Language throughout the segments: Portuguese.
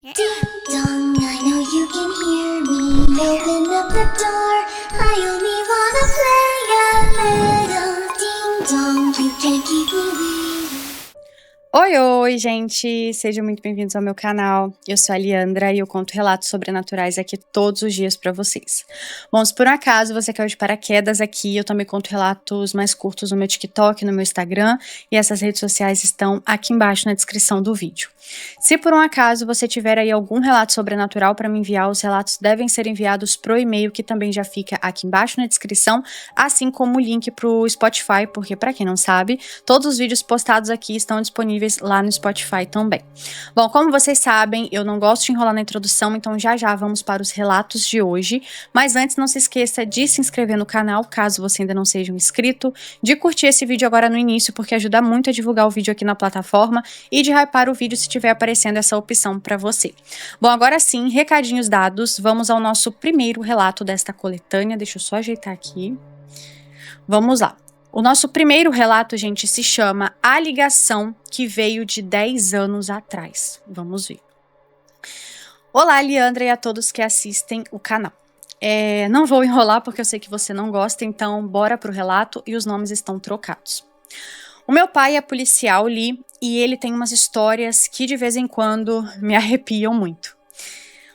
Ding dong, I know you can hear me. Open up the door. I only wanna play a little. Ding dong, you can't keep me waiting. Oi, gente! Sejam muito bem-vindos ao meu canal. Eu sou a Liandra e eu conto relatos sobrenaturais aqui todos os dias pra vocês. Bom, se por um acaso você caiu de paraquedas aqui, eu também conto relatos mais curtos no meu TikTok, no meu Instagram, e essas redes sociais estão aqui embaixo na descrição do vídeo. Se por um acaso você tiver aí algum relato sobrenatural para me enviar, os relatos devem ser enviados pro e-mail que também já fica aqui embaixo na descrição, assim como o link pro Spotify, porque para quem não sabe, todos os vídeos postados aqui estão disponíveis lá no Spotify também. Bom, como vocês sabem, eu não gosto de enrolar na introdução, então já vamos para os relatos de hoje, mas antes não se esqueça de se inscrever no canal, caso você ainda não seja um inscrito, de curtir esse vídeo agora no início, porque ajuda muito a divulgar o vídeo aqui na plataforma, e de hypar o vídeo se estiver aparecendo essa opção para você. Bom, agora sim, recadinhos dados, vamos ao nosso primeiro relato desta coletânea, deixa eu só ajeitar aqui. Vamos lá. O nosso primeiro relato, gente, se chama A Ligação que Veio de 10 anos atrás. Vamos ver. Olá, Liandra, e a todos que assistem o canal. Não vou enrolar porque eu sei que você não gosta, então bora pro relato e os nomes estão trocados. O meu pai é policial, Lee, e ele tem umas histórias que de vez em quando me arrepiam muito.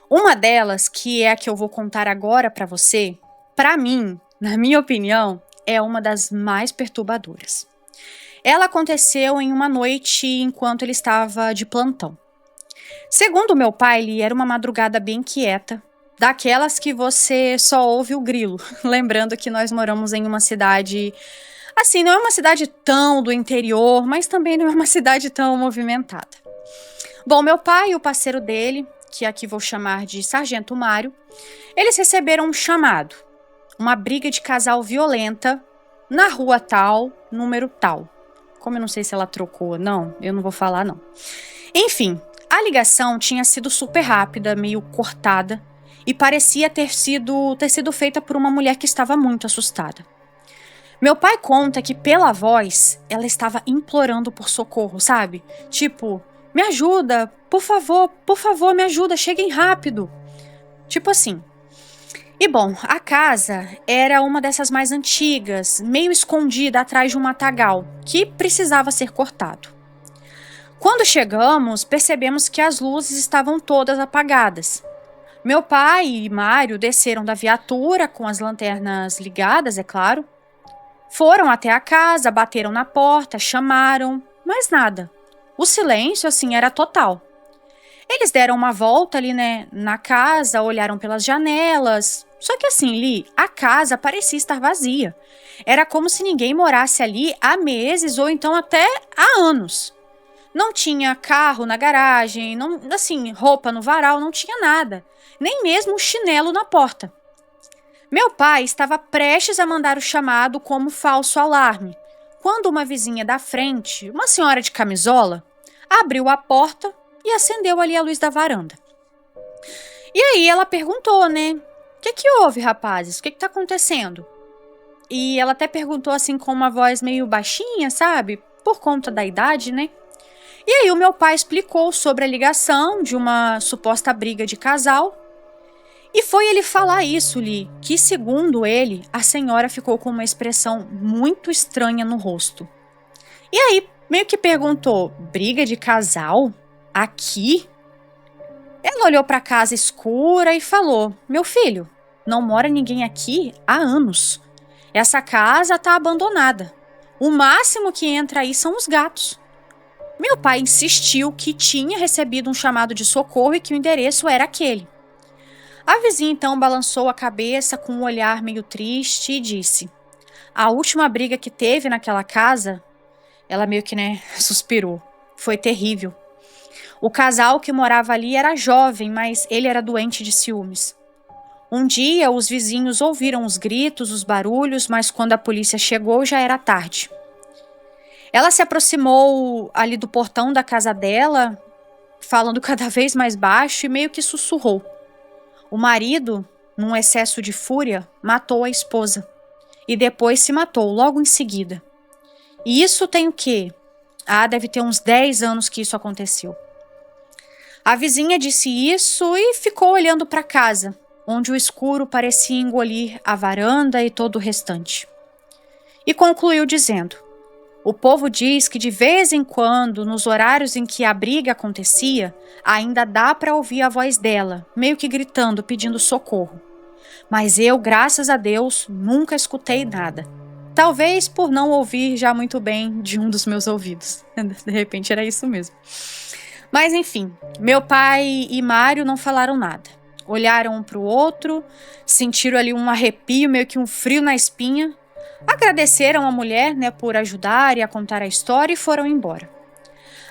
Uma delas, que é a que eu vou contar agora pra você, pra mim, na minha opinião, é uma das mais perturbadoras. Ela aconteceu em uma noite enquanto ele estava de plantão. Segundo meu pai, era uma madrugada bem quieta, daquelas que você só ouve o grilo. Lembrando que nós moramos em uma cidade, assim, não é uma cidade tão do interior, mas também não é uma cidade tão movimentada. Bom, meu pai e o parceiro dele, que aqui vou chamar de Sargento Mário, eles receberam um chamado. Uma briga de casal violenta na rua tal, número tal. Como eu não sei se ela trocou ou não, eu não vou falar não. Enfim, a ligação tinha sido super rápida, meio cortada, e parecia ter sido feita por uma mulher que estava muito assustada. Meu pai conta que pela voz, ela estava implorando por socorro, sabe? Tipo, me ajuda, por favor, me ajuda, cheguem rápido. Tipo assim. E bom, a casa era uma dessas mais antigas, meio escondida atrás de um matagal, que precisava ser cortado. Quando chegamos, percebemos que as luzes estavam todas apagadas. Meu pai e Mário desceram da viatura com as lanternas ligadas, é claro. Foram até a casa, bateram na porta, chamaram, mas nada. O silêncio, assim, era total. Eles deram uma volta ali, né, na casa, olharam pelas janelas. Só que assim, Li, a casa parecia estar vazia. Era como se ninguém morasse ali há meses ou então até há anos. Não tinha carro na garagem, não, assim, roupa no varal, não tinha nada. Nem mesmo um chinelo na porta. Meu pai estava prestes a mandar o chamado como falso alarme, quando uma vizinha da frente, uma senhora de camisola, abriu a porta e acendeu ali a luz da varanda. E aí ela perguntou, né? O que houve, rapazes? O que tá acontecendo? E ela até perguntou assim com uma voz meio baixinha, sabe? Por conta da idade, né? E aí o meu pai explicou sobre a ligação de uma suposta briga de casal. E foi ele falar isso, Li, que segundo ele, a senhora ficou com uma expressão muito estranha no rosto. E aí meio que perguntou, briga de casal? Aqui? Ela olhou para a casa escura e falou, meu filho, não mora ninguém aqui há anos. Essa casa tá abandonada. O máximo que entra aí são os gatos. Meu pai insistiu que tinha recebido um chamado de socorro e que o endereço era aquele. A vizinha então balançou a cabeça com um olhar meio triste e disse, a última briga que teve naquela casa, ela meio que, né, suspirou. Foi terrível. O casal que morava ali era jovem, mas ele era doente de ciúmes. Um dia, os vizinhos ouviram os gritos, os barulhos, mas quando a polícia chegou, já era tarde. Ela se aproximou ali do portão da casa dela, falando cada vez mais baixo e meio que sussurrou. O marido, num excesso de fúria, matou a esposa. E depois se matou, logo em seguida. E isso tem o quê? Deve ter uns 10 anos que isso aconteceu. A vizinha disse isso e ficou olhando para casa, onde o escuro parecia engolir a varanda e todo o restante. E concluiu dizendo: o povo diz que de vez em quando, nos horários em que a briga acontecia, ainda dá para ouvir a voz dela, meio que gritando, pedindo socorro. Mas eu, graças a Deus, nunca escutei nada. Talvez por não ouvir já muito bem de um dos meus ouvidos. De repente era isso mesmo. Mas enfim, meu pai e Mário não falaram nada. Olharam um para o outro, sentiram ali um arrepio, meio que um frio na espinha. Agradeceram a mulher, por ajudar e a contar a história e foram embora.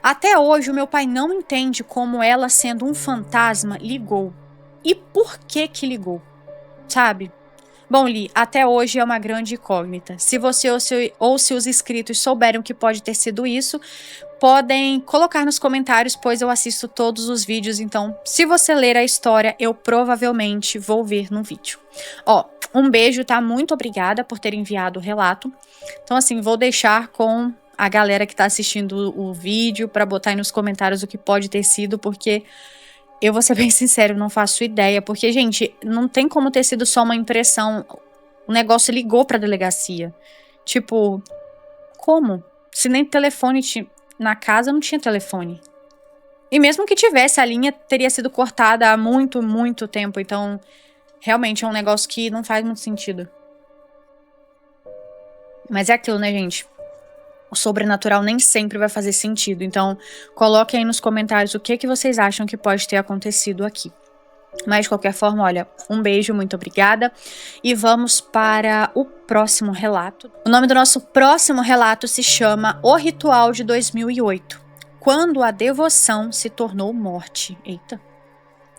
Até hoje, o meu pai não entende como ela, sendo um fantasma, ligou. E por que ligou, sabe? Bom, Li, até hoje é uma grande incógnita. Se você ou se os inscritos souberem o que pode ter sido isso, podem colocar nos comentários, pois eu assisto todos os vídeos, então se você ler a história, eu provavelmente vou ver no vídeo. Um beijo, tá? Muito obrigada por ter enviado o relato. Então, assim, vou deixar com a galera que tá assistindo o vídeo para botar aí nos comentários o que pode ter sido, porque eu vou ser bem sincero, não faço ideia, porque, gente, não tem como ter sido só uma impressão. O negócio ligou pra delegacia. Tipo, como? Se nem telefone na casa, não tinha telefone. E mesmo que tivesse, a linha teria sido cortada há muito, muito tempo. Então, realmente é um negócio que não faz muito sentido. Mas é aquilo, né, gente? O sobrenatural nem sempre vai fazer sentido. Então, coloquem aí nos comentários o que vocês acham que pode ter acontecido aqui. Mas, de qualquer forma, olha, um beijo, muito obrigada. E vamos para o próximo relato. O nome do nosso próximo relato se chama O Ritual de 2008. Quando a devoção se tornou morte. Eita.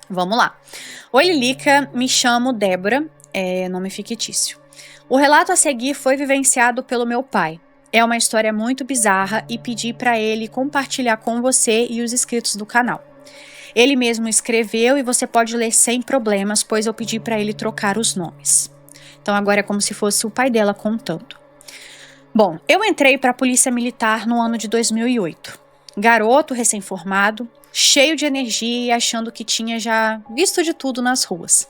Vamos lá. Oi, Lilica, me chamo Débora, nome fictício. O relato a seguir foi vivenciado pelo meu pai. É uma história muito bizarra e pedi para ele compartilhar com você e os inscritos do canal. Ele mesmo escreveu e você pode ler sem problemas, pois eu pedi para ele trocar os nomes. Então agora é como se fosse o pai dela contando. Bom, eu entrei para a Polícia Militar no ano de 2008. Garoto recém-formado, cheio de energia e achando que tinha já visto de tudo nas ruas.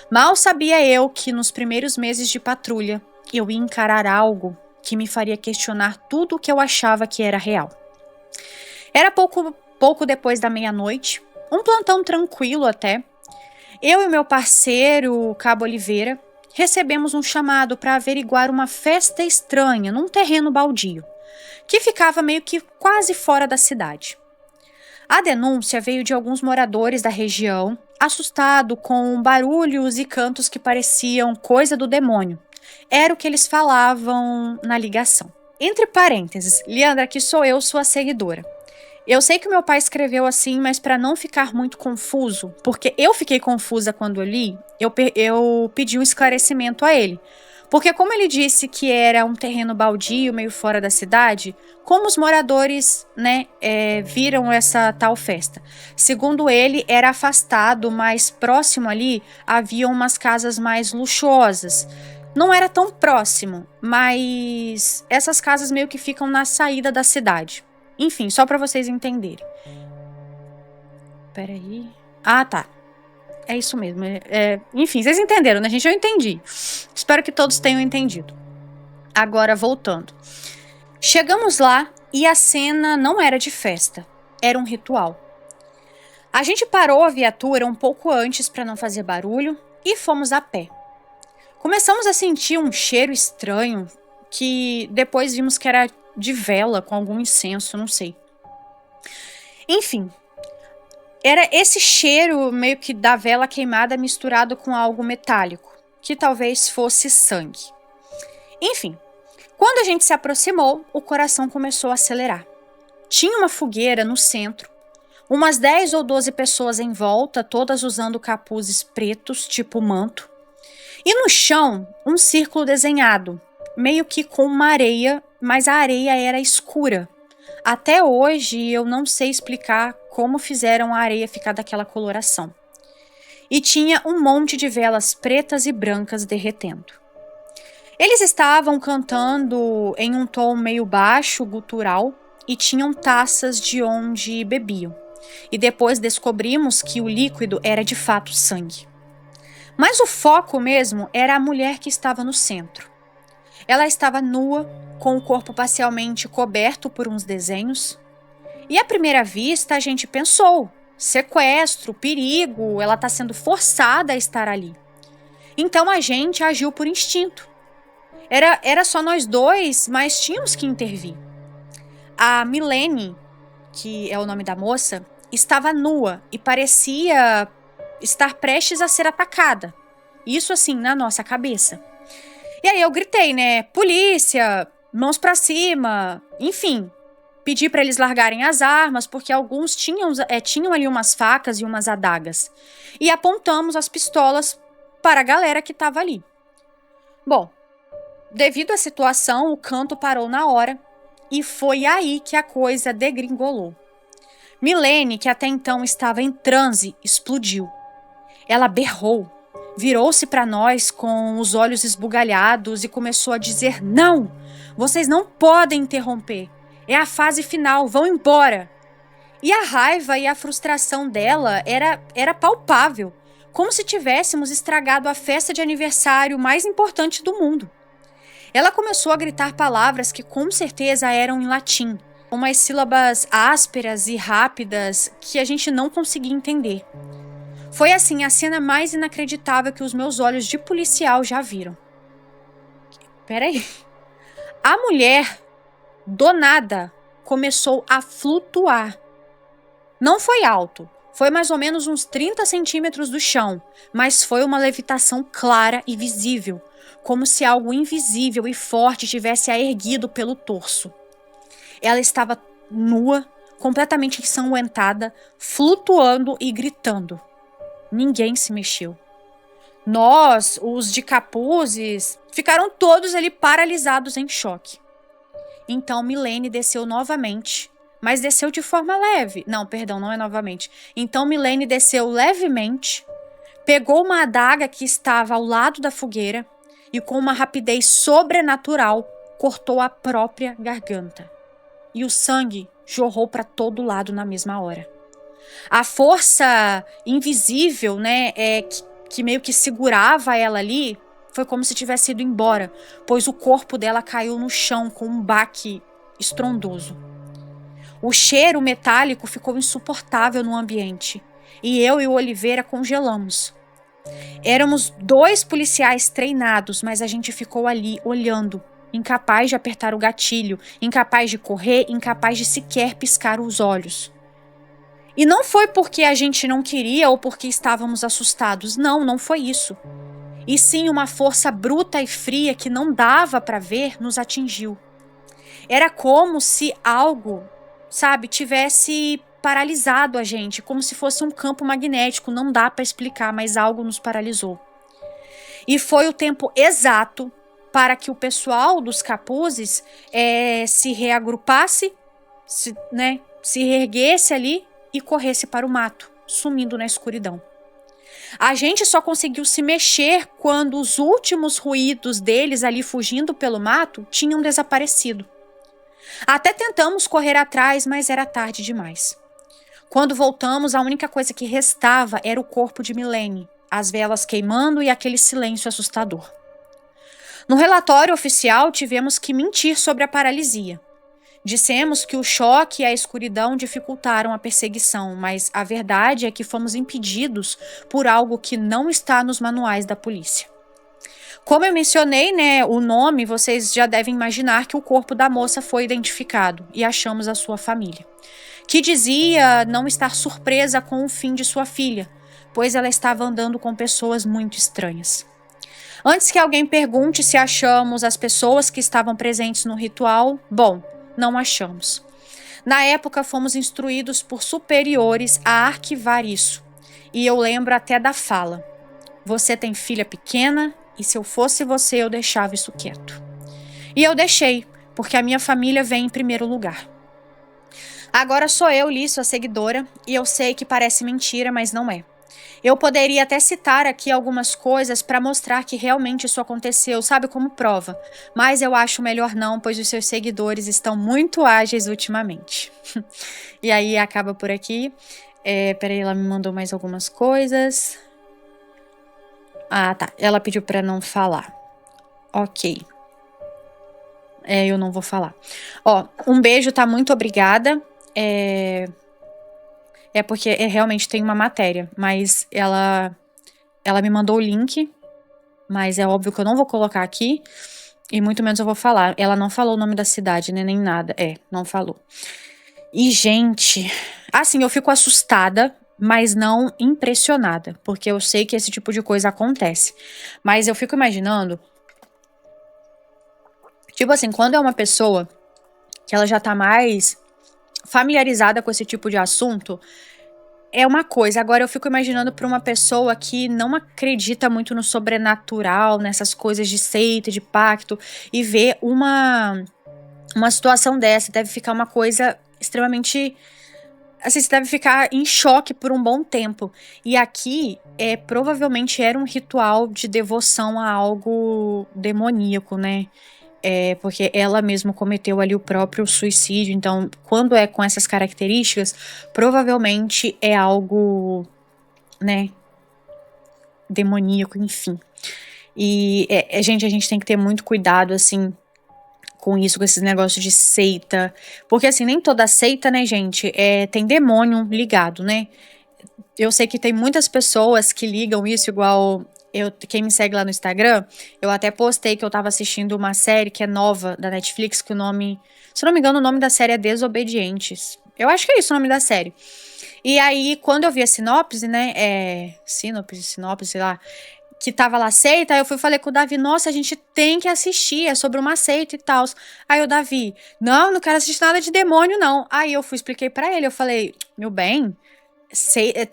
Mal sabia eu que nos primeiros meses de patrulha eu ia encarar algo que me faria questionar tudo o que eu achava que era real. Era pouco depois da meia-noite, um plantão tranquilo até. Eu e meu parceiro, Cabo Oliveira, recebemos um chamado para averiguar uma festa estranha num terreno baldio, que ficava meio que quase fora da cidade. A denúncia veio de alguns moradores da região, assustado com barulhos e cantos que pareciam coisa do demônio. Era o que eles falavam na ligação. Entre parênteses, Leandra, aqui sou eu, sua seguidora. Eu sei que o meu pai escreveu assim, mas para não ficar muito confuso, porque eu fiquei confusa quando eu li, eu pedi um esclarecimento a ele. Porque como ele disse que era um terreno baldio, meio fora da cidade, como os moradores, viram essa tal festa? Segundo ele, era afastado, mas próximo ali havia umas casas mais luxuosas. Não era tão próximo, mas essas casas meio que ficam na saída da cidade. Enfim, só para vocês entenderem. Peraí. Ah, tá. É isso mesmo. Enfim, vocês entenderam, né, gente? Eu entendi. Espero que todos tenham entendido. Agora, voltando. Chegamos lá e a cena não era de festa. Era um ritual. A gente parou a viatura um pouco antes para não fazer barulho e fomos a pé. Começamos a sentir um cheiro estranho que depois vimos que era de vela com algum incenso, não sei. Enfim, era esse cheiro meio que da vela queimada misturado com algo metálico, que talvez fosse sangue. Enfim, quando a gente se aproximou, o coração começou a acelerar. Tinha uma fogueira no centro, umas 10 ou 12 pessoas em volta, todas usando capuzes pretos, tipo manto. E no chão, um círculo desenhado, meio que com uma areia, mas a areia era escura. Até hoje eu não sei explicar como fizeram a areia ficar daquela coloração. E tinha um monte de velas pretas e brancas derretendo. Eles estavam cantando em um tom meio baixo, gutural, e tinham taças de onde bebiam. e depois descobrimos que o líquido era de fato sangue. Mas o foco mesmo era a mulher que estava no centro. Ela estava nua, com o corpo parcialmente coberto por uns desenhos. E à primeira vista a gente pensou: sequestro, perigo, ela está sendo forçada a estar ali. Então a gente agiu por instinto. Era só nós dois, mas tínhamos que intervir. A Milene, que é o nome da moça, estava nua e parecia estar prestes a ser atacada. Isso assim, na nossa cabeça. E aí eu gritei, né? Polícia, mãos pra cima, enfim. Pedi para eles largarem as armas, porque alguns tinham ali umas facas e umas adagas. E apontamos as pistolas para a galera que estava ali. Bom, devido à situação, o canto parou na hora e foi aí que a coisa degringolou. Milene, que até então estava em transe, explodiu. Ela berrou, virou-se para nós com os olhos esbugalhados e começou a dizer: não, vocês não podem interromper. É a fase final, vão embora. E a raiva e a frustração dela era palpável, como se tivéssemos estragado a festa de aniversário mais importante do mundo. Ela começou a gritar palavras que com certeza eram em latim, umas sílabas ásperas e rápidas que a gente não conseguia entender. Foi assim a cena mais inacreditável que os meus olhos de policial já viram. Peraí. A mulher, do nada, começou a flutuar. Não foi alto, foi mais ou menos uns 30 centímetros do chão, mas foi uma levitação clara e visível, como se algo invisível e forte tivesse a erguido pelo torso. Ela estava nua, completamente ensanguentada, flutuando e gritando. Ninguém se mexeu. Nós, os de capuzes, ficaram todos ali paralisados em choque. Então Milene desceu novamente, mas desceu de forma leve. Não, perdão, não é novamente. Então Milene desceu levemente, pegou uma adaga que estava ao lado da fogueira e com uma rapidez sobrenatural cortou a própria garganta. E o sangue jorrou para todo lado na mesma hora. A força invisível, né, que meio que segurava ela ali, foi como se tivesse ido embora, pois o corpo dela caiu no chão com um baque estrondoso. O cheiro metálico ficou insuportável no ambiente, e eu e o Oliveira congelamos. Éramos 2 policiais treinados, mas a gente ficou ali olhando, incapaz de apertar o gatilho, incapaz de correr, incapaz de sequer piscar os olhos. E não foi porque a gente não queria ou porque estávamos assustados. Não, não foi isso. E sim uma força bruta e fria que não dava para ver nos atingiu. Era como se algo, sabe, tivesse paralisado a gente, como se fosse um campo magnético. Não dá para explicar, mas algo nos paralisou. E foi o tempo exato para que o pessoal dos capuzes se reagrupasse, se reerguesse ali e corresse para o mato, sumindo na escuridão. A gente só conseguiu se mexer quando os últimos ruídos deles ali fugindo pelo mato tinham desaparecido. Até tentamos correr atrás, mas era tarde demais. Quando voltamos, a única coisa que restava era o corpo de Milene, as velas queimando e aquele silêncio assustador. No relatório oficial, tivemos que mentir sobre a paralisia. Dissemos que o choque e a escuridão dificultaram a perseguição, mas a verdade é que fomos impedidos por algo que não está nos manuais da polícia. Como eu mencionei, né, o nome, vocês já devem imaginar que o corpo da moça foi identificado e achamos a sua família, que dizia não estar surpresa com o fim de sua filha, pois ela estava andando com pessoas muito estranhas. Antes que alguém pergunte se achamos as pessoas que estavam presentes no ritual, bom, não achamos. Na época, fomos instruídos por superiores a arquivar isso. E eu lembro até da fala: você tem filha pequena e se eu fosse você, eu deixava isso quieto. E eu deixei, porque a minha família vem em primeiro lugar. Agora sou eu, Li, sua seguidora, e eu sei que parece mentira, mas não é. Eu poderia até citar aqui algumas coisas para mostrar que realmente isso aconteceu, sabe, como prova. Mas eu acho melhor não, pois os seus seguidores estão muito ágeis ultimamente. E aí acaba por aqui. Peraí, ela me mandou mais algumas coisas. Ah, tá. Ela pediu para não falar. Ok. Eu não vou falar. Ó, um beijo, tá? Muito obrigada. Porque realmente tem uma matéria, mas ela me mandou o link, mas é óbvio que eu não vou colocar aqui, e muito menos eu vou falar. Ela não falou o nome da cidade, né, nem nada. Não falou. E, gente, assim, eu fico assustada, mas não impressionada, porque eu sei que esse tipo de coisa acontece. Mas eu fico imaginando, tipo assim, quando é uma pessoa que ela já tá mais familiarizada com esse tipo de assunto, é uma coisa. Agora eu fico imaginando para uma pessoa que não acredita muito no sobrenatural, nessas coisas de seita, de pacto, e ver uma situação dessa, deve ficar uma coisa extremamente. Assim, você deve ficar em choque por um bom tempo. E aqui, provavelmente era um ritual de devoção a algo demoníaco, né? Porque ela mesma cometeu ali o próprio suicídio. Então, quando é com essas características, provavelmente é algo, né, demoníaco, enfim. E, gente, a gente tem que ter muito cuidado, assim, com isso, com esses negócios de seita. Porque, assim, nem toda seita, né, gente, tem demônio ligado, né? Eu sei que tem muitas pessoas que ligam isso, igual quem me segue lá no Instagram, eu até postei que eu tava assistindo uma série que é nova da Netflix, que o nome, se eu não me engano, o nome da série é Desobedientes. Eu acho que é isso o nome da série. E aí, quando eu vi a sinopse, né, sinopse, sei lá, que tava lá seita, aí eu falei com o Davi, nossa, a gente tem que assistir, é sobre uma seita e tal. Aí o Davi, não quero assistir nada de demônio, não. Aí eu expliquei pra ele, eu falei, meu bem,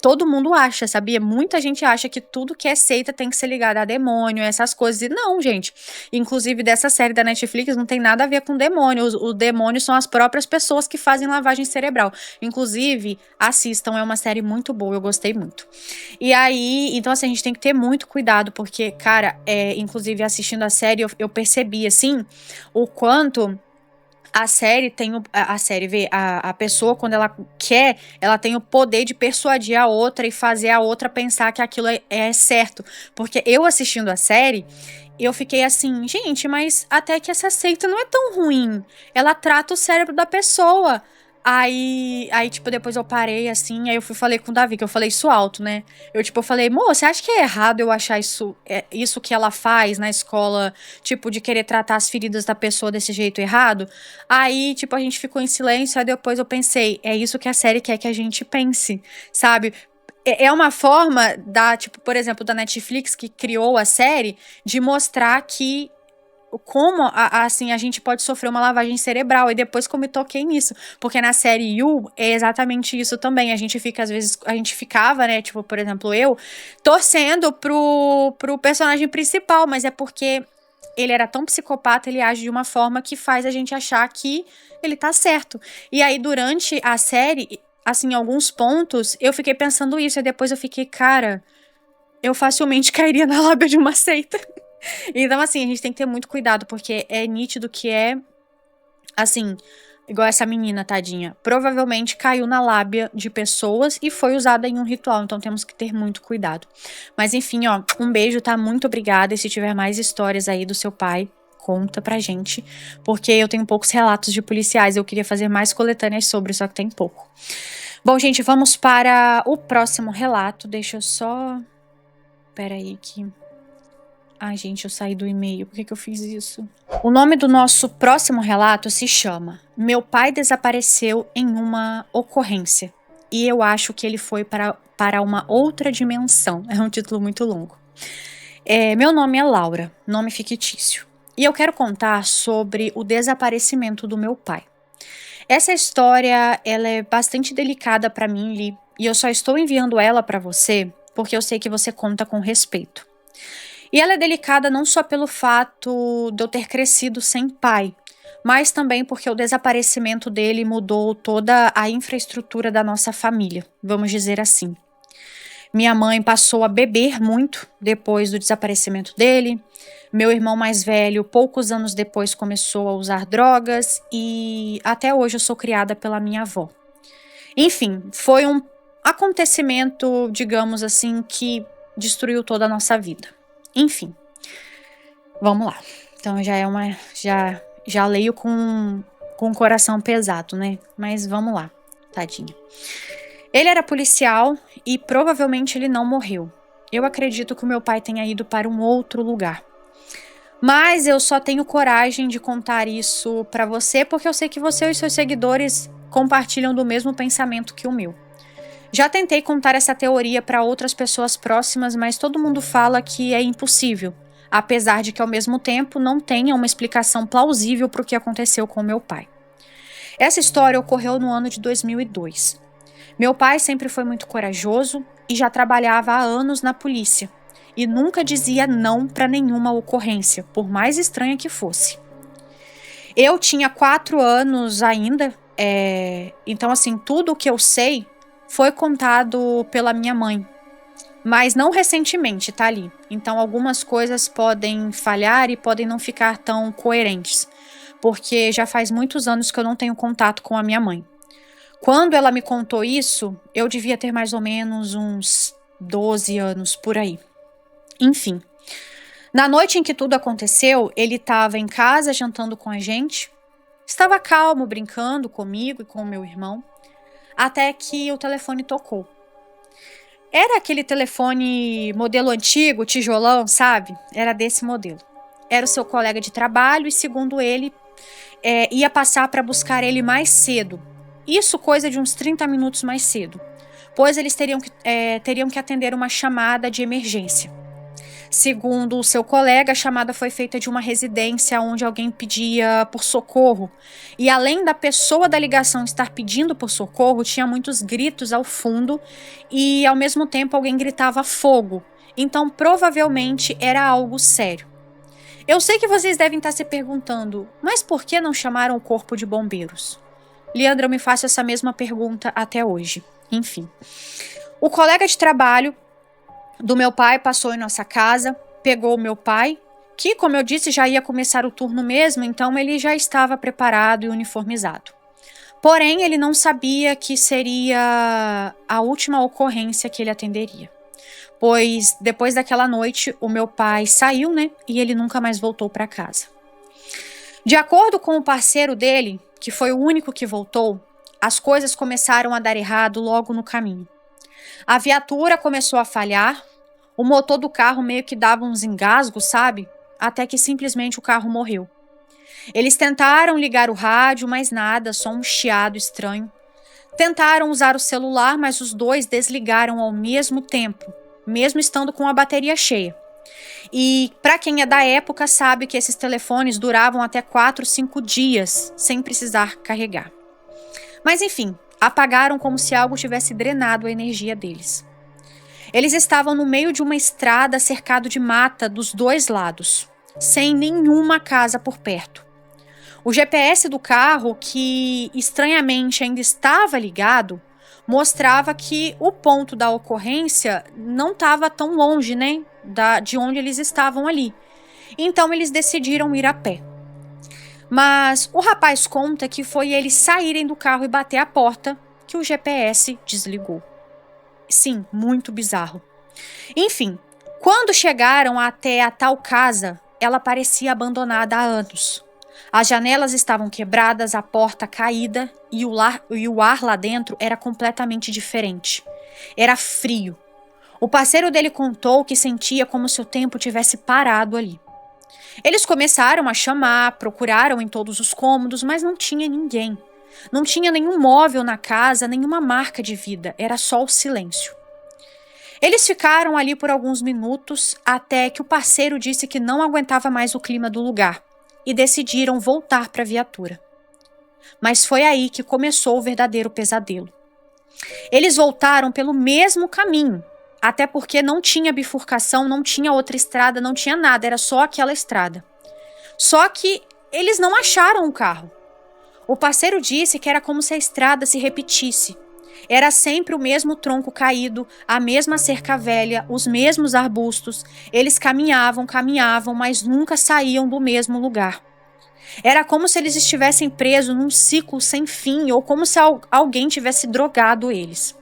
todo mundo acha, sabia? Muita gente acha que tudo que é seita tem que ser ligado a demônio, essas coisas. E não, gente. Inclusive, dessa série da Netflix não tem nada a ver com demônio. Os demônios são as próprias pessoas que fazem lavagem cerebral. Inclusive, assistam, é uma série muito boa, eu gostei muito. E aí, então assim, a gente tem que ter muito cuidado, porque, cara, inclusive assistindo a série, eu percebi, assim, o quanto a série tem a pessoa, quando ela quer, ela tem o poder de persuadir a outra e fazer a outra pensar que aquilo é certo. Porque eu assistindo a série, eu fiquei assim, gente, mas até que essa seita não é tão ruim. Ela trata o cérebro da pessoa. Aí, tipo, depois eu parei, assim, aí eu falei com o Davi, que eu falei isso alto, né? Eu falei, moça, você acha que é errado eu achar isso que ela faz na escola, tipo, de querer tratar as feridas da pessoa desse jeito errado? Aí, tipo, a gente ficou em silêncio, aí depois eu pensei, é isso que a série quer que a gente pense, sabe? É uma forma tipo, por exemplo, da Netflix, que criou a série, de mostrar que como assim a gente pode sofrer uma lavagem cerebral. E depois que eu me toquei nisso, porque na série You é exatamente isso também. A gente fica, às vezes, a gente ficava, né, tipo, por exemplo, eu torcendo pro personagem principal, mas é porque ele era tão psicopata, ele age de uma forma que faz a gente achar que ele tá certo. E aí, durante a série, assim, em alguns pontos, eu fiquei pensando isso, e depois eu fiquei, cara, eu facilmente cairia na lábia de uma seita. Então, assim, a gente tem que ter muito cuidado, porque é nítido que assim, igual essa menina, tadinha, provavelmente caiu na lábia de pessoas e foi usada em um ritual, então temos que ter muito cuidado. Mas enfim, ó, um beijo, tá? Muito obrigada, e se tiver mais histórias aí do seu pai, conta pra gente, porque eu tenho poucos relatos de policiais, eu queria fazer mais coletâneas sobre, só que tem pouco. Bom, gente, vamos para o próximo relato, deixa eu só... Peraí que... Ai, gente, eu saí do e-mail. Por que eu fiz isso? O nome do nosso próximo relato se chama Meu pai desapareceu em uma ocorrência. E eu acho que ele foi para uma outra dimensão. É um título muito longo. Meu nome é Laura, nome fictício. E eu quero contar sobre o desaparecimento do meu pai. Essa história, ela é bastante delicada para mim, Li. E eu só estou enviando ela para você porque eu sei que você conta com respeito. E ela é delicada não só pelo fato de eu ter crescido sem pai, mas também porque o desaparecimento dele mudou toda a infraestrutura da nossa família, vamos dizer assim. Minha mãe passou a beber muito depois do desaparecimento dele. Meu irmão mais velho, poucos anos depois, começou a usar drogas e até hoje eu sou criada pela minha avó. Enfim, foi um acontecimento, digamos assim, que destruiu toda a nossa vida. Enfim, vamos lá. Então já leio com o coração pesado, né? Mas vamos lá, tadinha. Ele era policial e provavelmente ele não morreu. Eu acredito que o meu pai tenha ido para um outro lugar. Mas eu só tenho coragem de contar isso para você porque eu sei que você e seus seguidores compartilham do mesmo pensamento que o meu. Já tentei contar essa teoria para outras pessoas próximas, mas todo mundo fala que é impossível, apesar de que ao mesmo tempo não tenha uma explicação plausível para o que aconteceu com meu pai. Essa história ocorreu no ano de 2002. Meu pai sempre foi muito corajoso e já trabalhava há anos na polícia e nunca dizia não para nenhuma ocorrência, por mais estranha que fosse. Eu tinha 4 anos ainda, então assim, tudo o que eu sei foi contado pela minha mãe, mas não recentemente, tá ali. Então algumas coisas podem falhar e podem não ficar tão coerentes, porque já faz muitos anos que eu não tenho contato com a minha mãe. Quando ela me contou isso, eu devia ter mais ou menos uns 12 anos por aí. Enfim, na noite em que tudo aconteceu, ele estava em casa jantando com a gente, estava calmo, brincando comigo e com o meu irmão, até que o telefone tocou. Era aquele telefone modelo antigo, tijolão, sabe? Era desse modelo. Era o seu colega de trabalho e, segundo ele, ia passar para buscar ele mais cedo. Isso coisa de uns 30 minutos mais cedo, pois eles teriam que atender uma chamada de emergência. Segundo o seu colega, a chamada foi feita de uma residência onde alguém pedia por socorro. E além da pessoa da ligação estar pedindo por socorro, tinha muitos gritos ao fundo e ao mesmo tempo alguém gritava fogo. Então provavelmente era algo sério. Eu sei que vocês devem estar se perguntando, mas por que não chamaram o corpo de bombeiros? Leandra, eu me faço essa mesma pergunta até hoje. Enfim. O colega de trabalho do meu pai passou em nossa casa, pegou o meu pai, que, como eu disse, já ia começar o turno mesmo, então ele já estava preparado e uniformizado. Porém, ele não sabia que seria a última ocorrência que ele atenderia. Pois, depois daquela noite, o meu pai saiu, né? E ele nunca mais voltou para casa. De acordo com o parceiro dele, que foi o único que voltou, as coisas começaram a dar errado logo no caminho. A viatura começou a falhar, o motor do carro meio que dava uns engasgos, sabe? Até que simplesmente o carro morreu. Eles tentaram ligar o rádio, mas nada, só um chiado estranho. Tentaram usar o celular, mas os dois desligaram ao mesmo tempo, mesmo estando com a bateria cheia. E para quem é da época sabe que esses telefones duravam até 4, 5 dias sem precisar carregar. Mas enfim, apagaram como se algo tivesse drenado a energia deles. Eles estavam no meio de uma estrada cercado de mata dos dois lados, sem nenhuma casa por perto. O GPS do carro, que estranhamente ainda estava ligado, mostrava que o ponto da ocorrência não estava tão longe, né, de onde eles estavam ali. Então eles decidiram ir a pé. Mas o rapaz conta que foi eles saírem do carro e bater a porta que o GPS desligou. Sim, muito bizarro. Enfim, quando chegaram até a tal casa, ela parecia abandonada há anos. As janelas estavam quebradas, a porta caída e o ar lá dentro era completamente diferente. Era frio. O parceiro dele contou que sentia como se o tempo tivesse parado ali. Eles começaram a chamar, procuraram em todos os cômodos, mas não tinha ninguém. Não tinha nenhum móvel na casa, nenhuma marca de vida, era só o silêncio. Eles ficaram ali por alguns minutos até que o parceiro disse que não aguentava mais o clima do lugar e decidiram voltar para a viatura. Mas foi aí que começou o verdadeiro pesadelo. Eles voltaram pelo mesmo caminho, até porque não tinha bifurcação, não tinha outra estrada, não tinha nada, era só aquela estrada. Só que eles não acharam o carro. O parceiro disse que era como se a estrada se repetisse. Era sempre o mesmo tronco caído, a mesma cerca velha, os mesmos arbustos. Eles caminhavam, mas nunca saíam do mesmo lugar. Era como se eles estivessem presos num ciclo sem fim ou como se alguém tivesse drogado eles.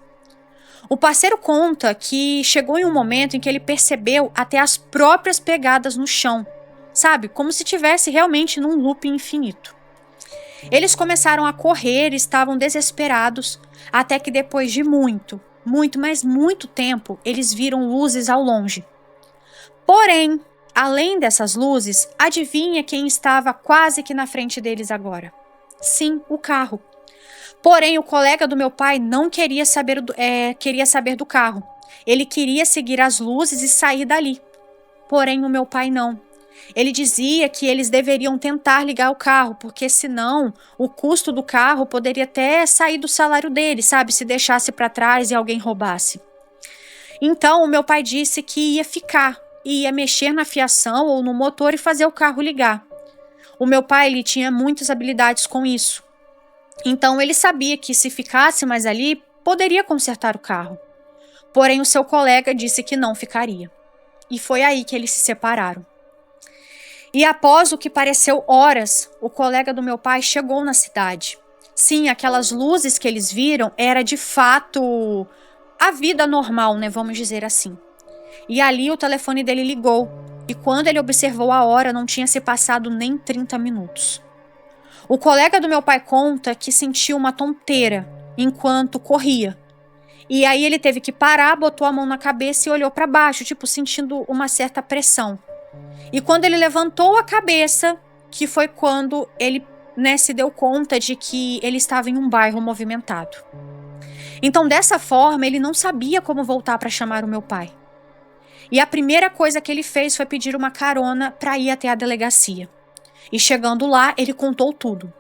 O parceiro conta que chegou em um momento em que ele percebeu até as próprias pegadas no chão, sabe? Como se estivesse realmente num loop infinito. Eles começaram a correr e estavam desesperados, até que depois de muito tempo, eles viram luzes ao longe. Porém, além dessas luzes, adivinha quem estava quase que na frente deles agora? Sim, o carro. Porém, o colega do meu pai não queria saber do carro. Ele queria seguir as luzes e sair dali. Porém, o meu pai não. Ele dizia que eles deveriam tentar ligar o carro, porque senão o custo do carro poderia até sair do salário dele, sabe? Se deixasse para trás e alguém roubasse. Então, o meu pai disse que ia ficar, ia mexer na fiação ou no motor e fazer o carro ligar. O meu pai, ele tinha muitas habilidades com isso. Então, ele sabia que se ficasse mais ali, poderia consertar o carro. Porém, o seu colega disse que não ficaria. E foi aí que eles se separaram. E após o que pareceu horas, o colega do meu pai chegou na cidade. Sim, aquelas luzes que eles viram era de fato a vida normal, né? Vamos dizer assim. E ali o telefone dele ligou. E quando ele observou a hora, não tinha se passado nem 30 minutos. O colega do meu pai conta que sentiu uma tonteira enquanto corria. E aí ele teve que parar, botou a mão na cabeça e olhou para baixo, tipo sentindo uma certa pressão. E quando ele levantou a cabeça, que foi quando ele, se deu conta de que ele estava em um bairro movimentado. Então, dessa forma, ele não sabia como voltar para chamar o meu pai. E a primeira coisa que ele fez foi pedir uma carona para ir até a delegacia. E chegando lá, ele contou tudo.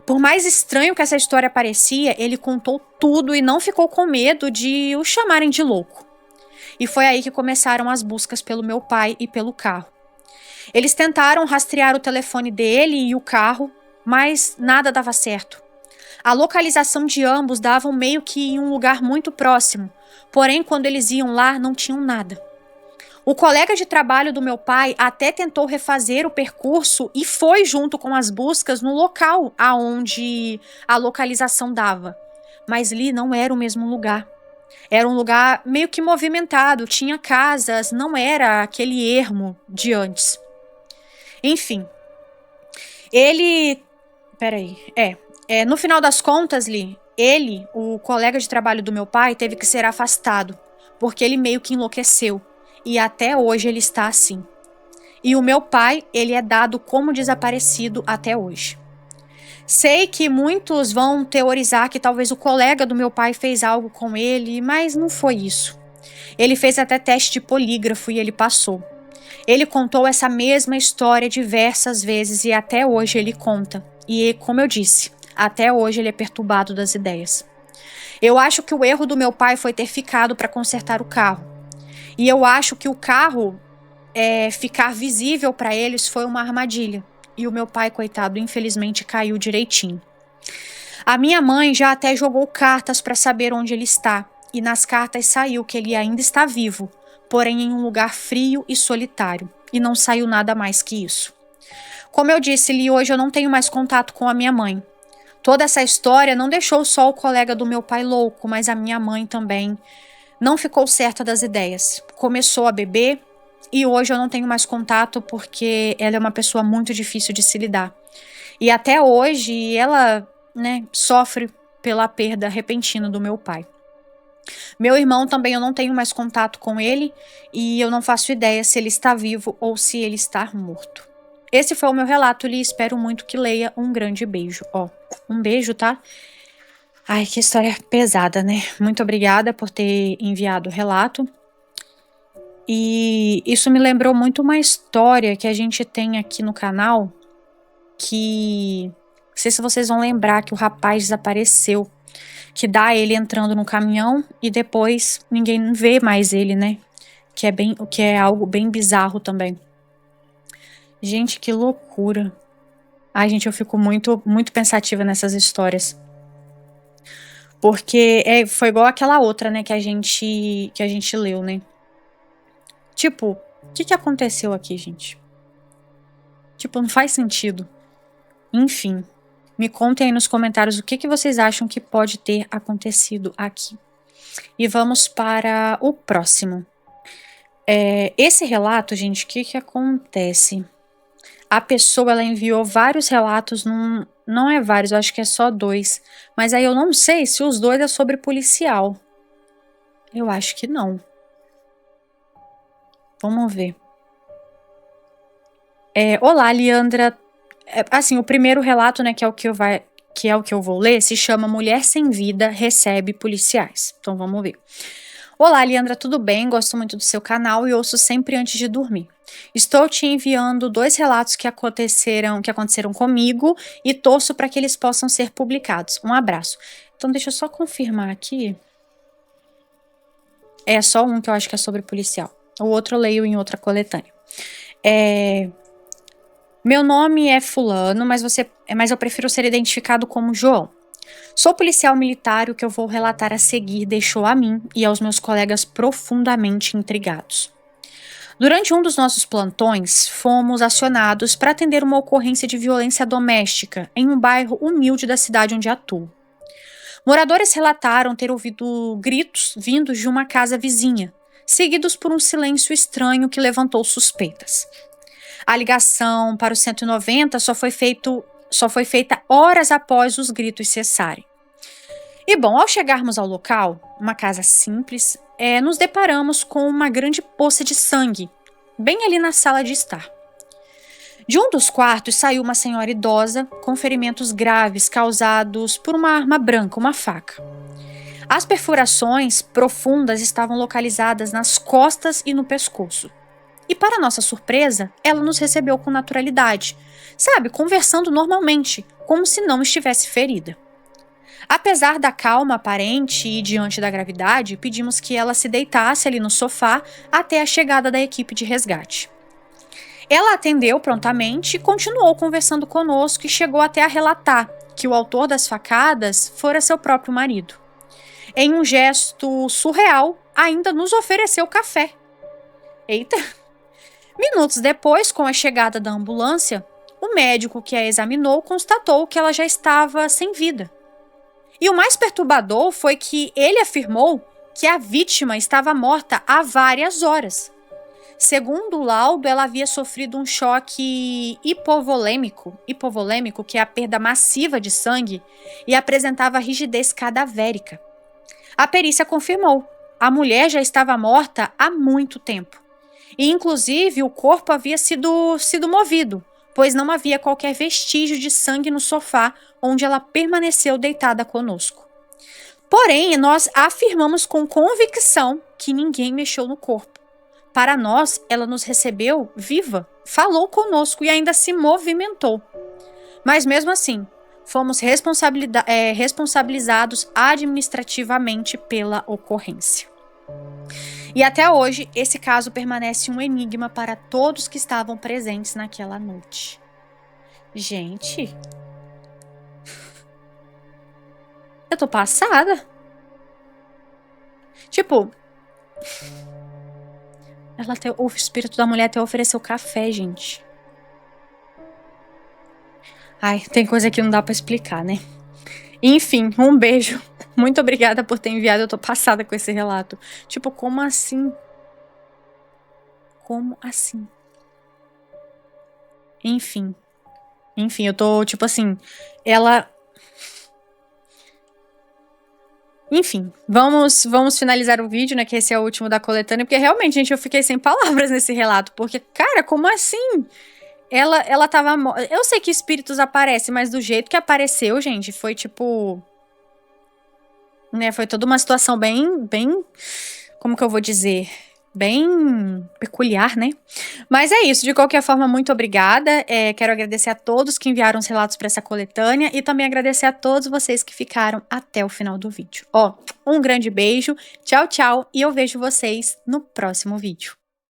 Por mais estranho que essa história parecia, ele contou tudo e não ficou com medo de o chamarem de louco. E foi aí que começaram as buscas pelo meu pai e pelo carro. Eles tentaram rastrear o telefone dele e o carro, mas nada dava certo. A localização de ambos davam meio que em um lugar muito próximo, porém quando eles iam lá não tinham nada. O colega de trabalho do meu pai até tentou refazer o percurso e foi junto com as buscas no local aonde a localização dava. Mas ali não era o mesmo lugar. Era um lugar meio que movimentado, tinha casas, não era aquele ermo de antes. Enfim, no final das contas, o colega de trabalho do meu pai, teve que ser afastado, porque ele meio que enlouqueceu. E até hoje ele está assim. E o meu pai, ele é dado como desaparecido até hoje. Sei que muitos vão teorizar que talvez o colega do meu pai fez algo com ele, mas não foi isso. Ele fez até teste de polígrafo e ele passou. Ele contou essa mesma história diversas vezes e até hoje ele conta. E como eu disse, até hoje ele é perturbado das ideias. Eu acho que o erro do meu pai foi ter ficado para consertar o carro. E eu acho que o carro ficar visível para eles foi uma armadilha. E o meu pai, coitado, infelizmente caiu direitinho. A minha mãe já até jogou cartas para saber onde ele está. E nas cartas saiu que ele ainda está vivo, porém em um lugar frio e solitário. E não saiu nada mais que isso. Como eu disse, hoje eu não tenho mais contato com a minha mãe. Toda essa história não deixou só o colega do meu pai louco, mas a minha mãe também não ficou certa das ideias. Começou a beber e hoje eu não tenho mais contato porque ela é uma pessoa muito difícil de se lidar. E até hoje ela, sofre pela perda repentina do meu pai. Meu irmão também eu não tenho mais contato com ele e eu não faço ideia se ele está vivo ou se ele está morto. Esse foi o meu relato e espero muito que leia. Um grande beijo. Um beijo, tá? Ai, que história pesada, né? Muito obrigada por ter enviado o relato. E isso me lembrou muito uma história que a gente tem aqui no canal, que não sei se vocês vão lembrar, que o rapaz desapareceu, que dá ele entrando no caminhão e depois ninguém vê mais ele, né? Que é algo bem bizarro também. Gente, que loucura. Ai, gente, eu fico muito, muito pensativa nessas histórias. Porque foi igual aquela outra, né, que a gente leu, né? Tipo, o que aconteceu aqui, gente? Tipo, não faz sentido. Enfim, me contem aí nos comentários o que vocês acham que pode ter acontecido aqui. E vamos para o próximo. Esse relato, gente, o que acontece? A pessoa, ela enviou vários relatos, não é vários, eu acho que é só 2. Mas aí eu não sei se os 2 é sobre policial. Eu acho que não. Vamos ver. Olá, Leandra. Assim, o primeiro relato, né, que é o que eu vou ler, se chama Mulher Sem Vida Recebe Policiais. Então vamos ver. Olá, Leandra, tudo bem? Gosto muito do seu canal e ouço sempre antes de dormir. Estou te enviando 2 relatos que aconteceram comigo e torço para que eles possam ser publicados. Um abraço. Então deixa eu só confirmar aqui. É só um que eu acho que é sobre policial. O outro eu leio em outra coletânea. Meu nome é fulano, mas eu prefiro ser identificado como João. Sou policial militar e o que eu vou relatar a seguir deixou a mim e aos meus colegas profundamente intrigados. Durante um dos nossos plantões, fomos acionados para atender uma ocorrência de violência doméstica em um bairro humilde da cidade onde atuo. Moradores relataram ter ouvido gritos vindos de uma casa vizinha, seguidos por um silêncio estranho que levantou suspeitas. A ligação para o 190 só foi feita horas após os gritos cessarem. E bom, ao chegarmos ao local, uma casa simples, nos deparamos com uma grande poça de sangue, bem ali na sala de estar. De um dos quartos saiu uma senhora idosa com ferimentos graves causados por uma arma branca, uma faca. As perfurações profundas estavam localizadas nas costas e no pescoço. E para nossa surpresa, ela nos recebeu com naturalidade, sabe, conversando normalmente, como se não estivesse ferida. Apesar da calma aparente e diante da gravidade, pedimos que ela se deitasse ali no sofá até a chegada da equipe de resgate. Ela atendeu prontamente e continuou conversando conosco e chegou até a relatar que o autor das facadas fora seu próprio marido. Em um gesto surreal, ainda nos ofereceu café. Eita! Minutos depois, com a chegada da ambulância, o médico que a examinou constatou que ela já estava sem vida. E o mais perturbador foi que ele afirmou que a vítima estava morta há várias horas. Segundo o laudo, ela havia sofrido um choque hipovolêmico, que é a perda massiva de sangue, e apresentava rigidez cadavérica. A perícia confirmou, a mulher já estava morta há muito tempo. E, inclusive, o corpo havia sido movido, pois não havia qualquer vestígio de sangue no sofá onde ela permaneceu deitada conosco. Porém, nós afirmamos com convicção que ninguém mexeu no corpo. Para nós, ela nos recebeu viva, falou conosco e ainda se movimentou. Mas mesmo assim, fomos responsabilizados administrativamente pela ocorrência. E até hoje, esse caso permanece um enigma para todos que estavam presentes naquela noite. Gente, eu tô passada. Tipo, o espírito da mulher até ofereceu café, gente. Ai, tem coisa que não dá pra explicar, né? Enfim, um beijo. Muito obrigada por ter enviado. Eu tô passada com esse relato. Tipo, como assim? Como assim? Enfim, eu tô, tipo assim, ela... Enfim, vamos finalizar o vídeo, né, que esse é o último da coletânea, porque realmente, gente, eu fiquei sem palavras nesse relato, porque, cara, como assim? Ela tava... Eu sei que espíritos aparecem, mas do jeito que apareceu, gente, foi tipo... Né, foi toda uma situação bem... Como que eu vou dizer? Bem peculiar, né? Mas é isso, de qualquer forma, muito obrigada. Quero agradecer a todos que enviaram os relatos para essa coletânea e também agradecer a todos vocês que ficaram até o final do vídeo. Um grande beijo, tchau, tchau, e eu vejo vocês no próximo vídeo.